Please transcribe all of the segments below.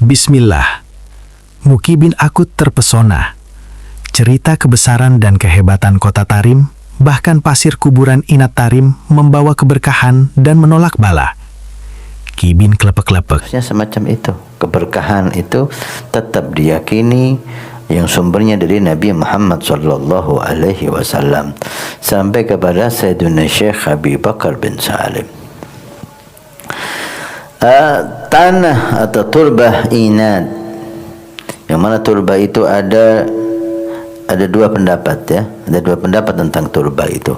Bismillah. Mukibin Akut terpesona. Cerita kebesaran dan kehebatan kota Tarim, bahkan pasir kuburan Inat Tarim membawa keberkahan dan menolak bala. Kibin kelepek-kelepek. Semacam itu. Keberkahan itu tetap diyakini yang sumbernya dari Nabi Muhammad sallallahu alaihi wasallam sampai kepada Sayyidina Syekh Habib Bakar bin Salim. Tanah atau turbah Inat, yang mana turbah itu ada dua pendapat ya, ada dua pendapat tentang turbah itu.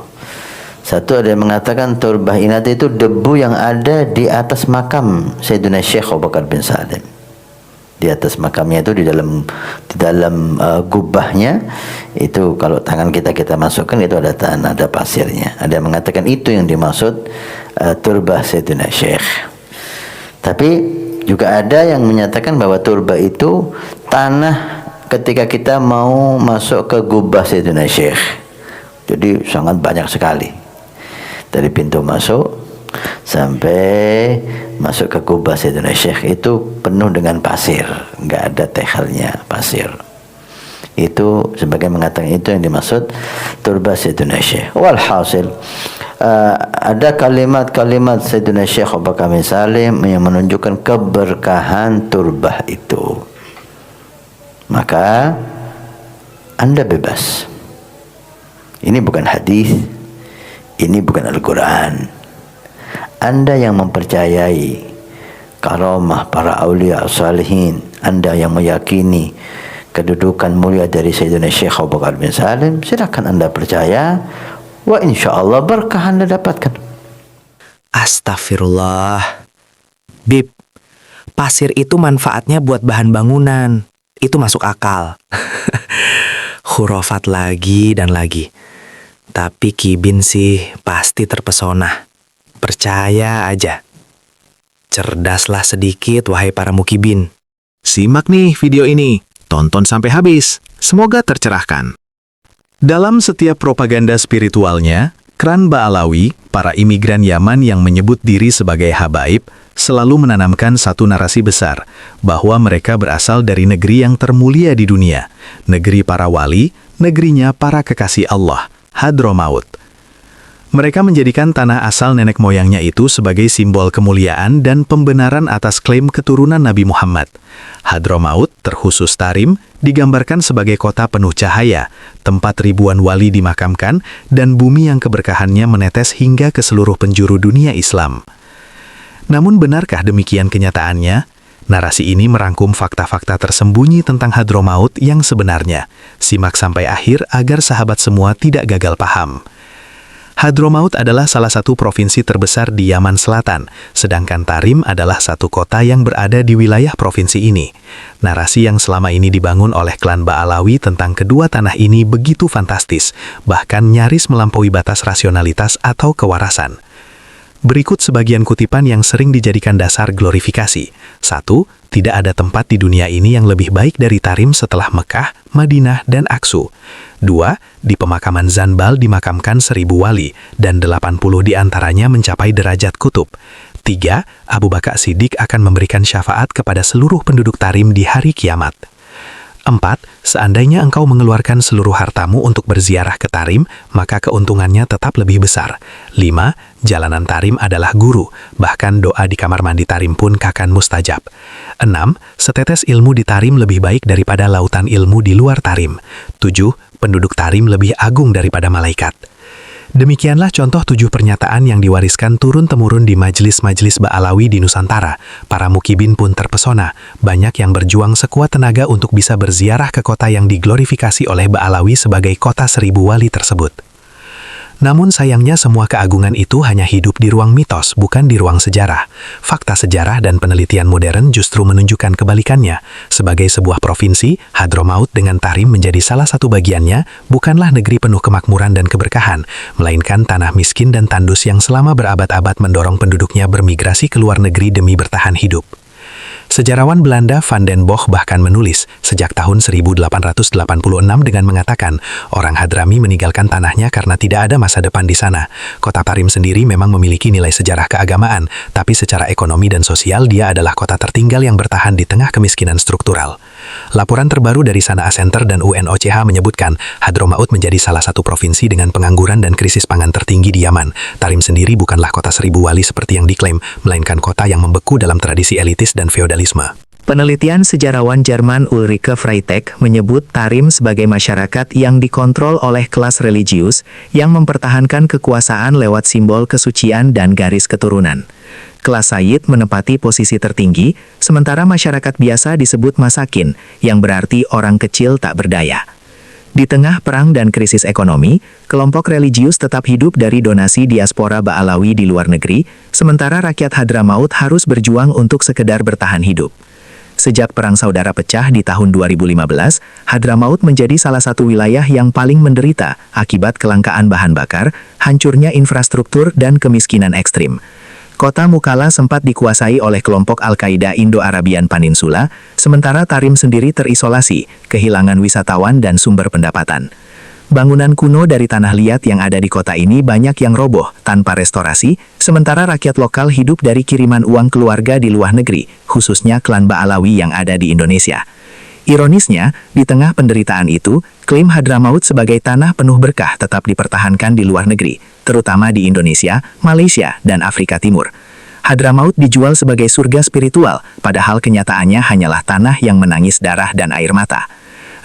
Satu ada yang mengatakan turbah Inat itu debu yang ada di atas makam Sayyidina Syekh Abu Bakar bin Salim. Di atas makamnya itu di dalam gubahnya itu, kalau tangan kita masukkan itu ada tanah, ada pasirnya. Ada yang mengatakan itu yang dimaksud turbah Sayyidina Syekh. Tapi juga ada yang menyatakan bahwa turbah itu tanah ketika kita mau masuk ke gubah Sayyidina Syekh. Jadi sangat banyak sekali. Dari pintu masuk sampai masuk ke gubah Sayyidina Syekh itu penuh dengan pasir, nggak ada tehelnya, pasir. Itu sebagai mengatakan itu yang dimaksud turbah Sayyidina Syekh. Walhasil ada kalimat-kalimat Sayyidina Syekh Abu Bakar bin Salim yang menunjukkan keberkahan turbah itu. Maka Anda bebas. Ini bukan hadis, ini bukan Al-Quran. Anda yang mempercayai karamah para aulia salihin, Anda yang meyakini kedudukan mulia dari Sayyidina Syekh Abu Bakar bin Salim, silakan Anda percaya. Wa insyaallah berkah Anda dapatkan. Astagfirullah. Bib, pasir itu manfaatnya buat bahan bangunan. Itu masuk akal. Khurafat lagi dan lagi. Tapi Kibin sih pasti terpesona. Percaya aja. Cerdaslah sedikit, wahai para mukibin. Simak nih video ini. Tonton sampai habis. Semoga tercerahkan. Dalam setiap propaganda spiritualnya, Kran Ba'alawi, para imigran Yaman yang menyebut diri sebagai habaib, selalu menanamkan satu narasi besar, bahwa mereka berasal dari negeri yang termulia di dunia, negeri para wali, negerinya para kekasih Allah, Hadramaut. Mereka menjadikan tanah asal nenek moyangnya itu sebagai simbol kemuliaan dan pembenaran atas klaim keturunan Nabi Muhammad. Hadramaut, terkhusus Tarim, digambarkan sebagai kota penuh cahaya, tempat ribuan wali dimakamkan, dan bumi yang keberkahannya menetes hingga ke seluruh penjuru dunia Islam. Namun benarkah demikian kenyataannya? Narasi ini merangkum fakta-fakta tersembunyi tentang Hadramaut yang sebenarnya. Simak sampai akhir agar sahabat semua tidak gagal paham. Hadramaut adalah salah satu provinsi terbesar di Yaman Selatan, sedangkan Tarim adalah satu kota yang berada di wilayah provinsi ini. Narasi yang selama ini dibangun oleh klan Ba'alawi tentang kedua tanah ini begitu fantastis, bahkan nyaris melampaui batas rasionalitas atau kewarasan. Berikut sebagian kutipan yang sering dijadikan dasar glorifikasi. 1. Tidak ada tempat di dunia ini yang lebih baik dari Tarim setelah Mekah, Madinah, dan Aqsu. 2. Di pemakaman Zanbal dimakamkan 1000 wali, dan 80 diantaranya mencapai derajat kutub. 3. Abu Bakar Siddiq akan memberikan syafaat kepada seluruh penduduk Tarim di hari kiamat. 4. Seandainya engkau mengeluarkan seluruh hartamu untuk berziarah ke Tarim, maka keuntungannya tetap lebih besar. 5. Jalanan Tarim adalah guru, bahkan doa di kamar mandi Tarim pun kakan mustajab. 6. Setetes ilmu di Tarim lebih baik daripada lautan ilmu di luar Tarim. 7. Penduduk Tarim lebih agung daripada malaikat. Demikianlah contoh 7 pernyataan yang diwariskan turun-temurun di majelis-majelis Ba'alawi di Nusantara. Para mukibin pun terpesona, banyak yang berjuang sekuat tenaga untuk bisa berziarah ke kota yang diglorifikasi oleh Ba'alawi sebagai kota 1000 wali tersebut. Namun sayangnya semua keagungan itu hanya hidup di ruang mitos, bukan di ruang sejarah. Fakta sejarah dan penelitian modern justru menunjukkan kebalikannya. Sebagai sebuah provinsi, Hadramaut dengan Tarim menjadi salah satu bagiannya, bukanlah negeri penuh kemakmuran dan keberkahan, melainkan tanah miskin dan tandus yang selama berabad-abad mendorong penduduknya bermigrasi ke luar negeri demi bertahan hidup. Sejarawan Belanda Van den Bosch bahkan menulis sejak tahun 1886 dengan mengatakan orang Hadrami meninggalkan tanahnya karena tidak ada masa depan di sana. Kota Tarim sendiri memang memiliki nilai sejarah keagamaan, tapi secara ekonomi dan sosial dia adalah kota tertinggal yang bertahan di tengah kemiskinan struktural. Laporan terbaru dari Sanaa Center dan UNOCH menyebutkan Hadramaut menjadi salah satu provinsi dengan pengangguran dan krisis pangan tertinggi di Yaman. Tarim sendiri bukanlah kota seribu wali seperti yang diklaim, melainkan kota yang membeku dalam tradisi elitis dan feodalisme. Penelitian sejarawan Jerman Ulrike Freitag menyebut Tarim sebagai masyarakat yang dikontrol oleh kelas religius yang mempertahankan kekuasaan lewat simbol kesucian dan garis keturunan. Kelas Sayyid menempati posisi tertinggi, sementara masyarakat biasa disebut masakin, yang berarti orang kecil tak berdaya. Di tengah perang dan krisis ekonomi, kelompok religius tetap hidup dari donasi diaspora Ba'alawi di luar negeri, sementara rakyat Hadramaut harus berjuang untuk sekedar bertahan hidup. Sejak Perang Saudara pecah di tahun 2015, Hadramaut menjadi salah satu wilayah yang paling menderita akibat kelangkaan bahan bakar, hancurnya infrastruktur, dan kemiskinan ekstrim. Kota Mukalla sempat dikuasai oleh kelompok Al-Qaeda Indo-Arabian Peninsula, sementara Tarim sendiri terisolasi, kehilangan wisatawan dan sumber pendapatan. Bangunan kuno dari tanah liat yang ada di kota ini banyak yang roboh tanpa restorasi, sementara rakyat lokal hidup dari kiriman uang keluarga di luar negeri, khususnya klan Ba'alawi yang ada di Indonesia. Ironisnya, di tengah penderitaan itu, klaim Hadramaut sebagai tanah penuh berkah tetap dipertahankan di luar negeri, terutama di Indonesia, Malaysia, dan Afrika Timur. Hadramaut dijual sebagai surga spiritual, padahal kenyataannya hanyalah tanah yang menangis darah dan air mata.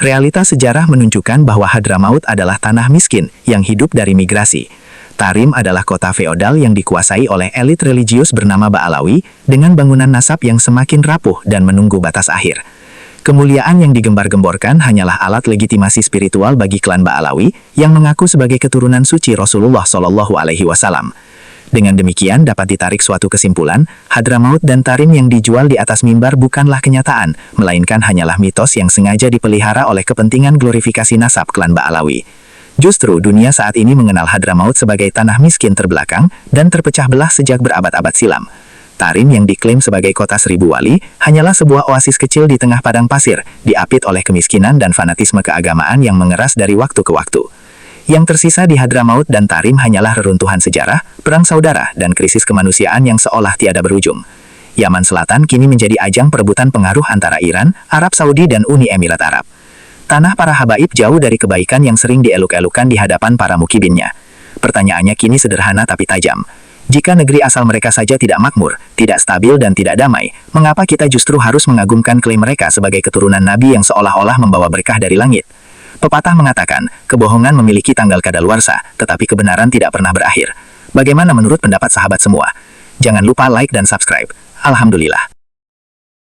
Realitas sejarah menunjukkan bahwa Hadramaut adalah tanah miskin yang hidup dari migrasi. Tarim adalah kota feodal yang dikuasai oleh elit religius bernama Ba'alawi, dengan bangunan nasab yang semakin rapuh dan menunggu batas akhir. Kemuliaan yang digembar-gemborkan hanyalah alat legitimasi spiritual bagi klan Ba'alawi yang mengaku sebagai keturunan suci Rasulullah Shallallahu Alaihi Wasallam. Dengan demikian dapat ditarik suatu kesimpulan, Hadramaut dan Tarim yang dijual di atas mimbar bukanlah kenyataan, melainkan hanyalah mitos yang sengaja dipelihara oleh kepentingan glorifikasi nasab klan Ba'alawi. Justru dunia saat ini mengenal Hadramaut sebagai tanah miskin terbelakang dan terpecah belah sejak berabad-abad silam. Tarim yang diklaim sebagai kota seribu wali hanyalah sebuah oasis kecil di tengah padang pasir, diapit oleh kemiskinan dan fanatisme keagamaan yang mengeras dari waktu ke waktu. Yang tersisa di Hadramaut dan Tarim hanyalah reruntuhan sejarah, perang saudara, dan krisis kemanusiaan yang seolah tiada berujung. Yaman Selatan kini menjadi ajang perebutan pengaruh antara Iran, Arab Saudi, dan Uni Emirat Arab. Tanah para habaib jauh dari kebaikan yang sering dieluk-elukan di hadapan para mukibinnya. Pertanyaannya kini sederhana tapi tajam. Jika negeri asal mereka saja tidak makmur, tidak stabil dan tidak damai, mengapa kita justru harus mengagumkan klaim mereka sebagai keturunan Nabi yang seolah-olah membawa berkah dari langit? Pepatah mengatakan, kebohongan memiliki tanggal kadaluarsa, tetapi kebenaran tidak pernah berakhir. Bagaimana menurut pendapat sahabat semua? Jangan lupa like dan subscribe. Alhamdulillah.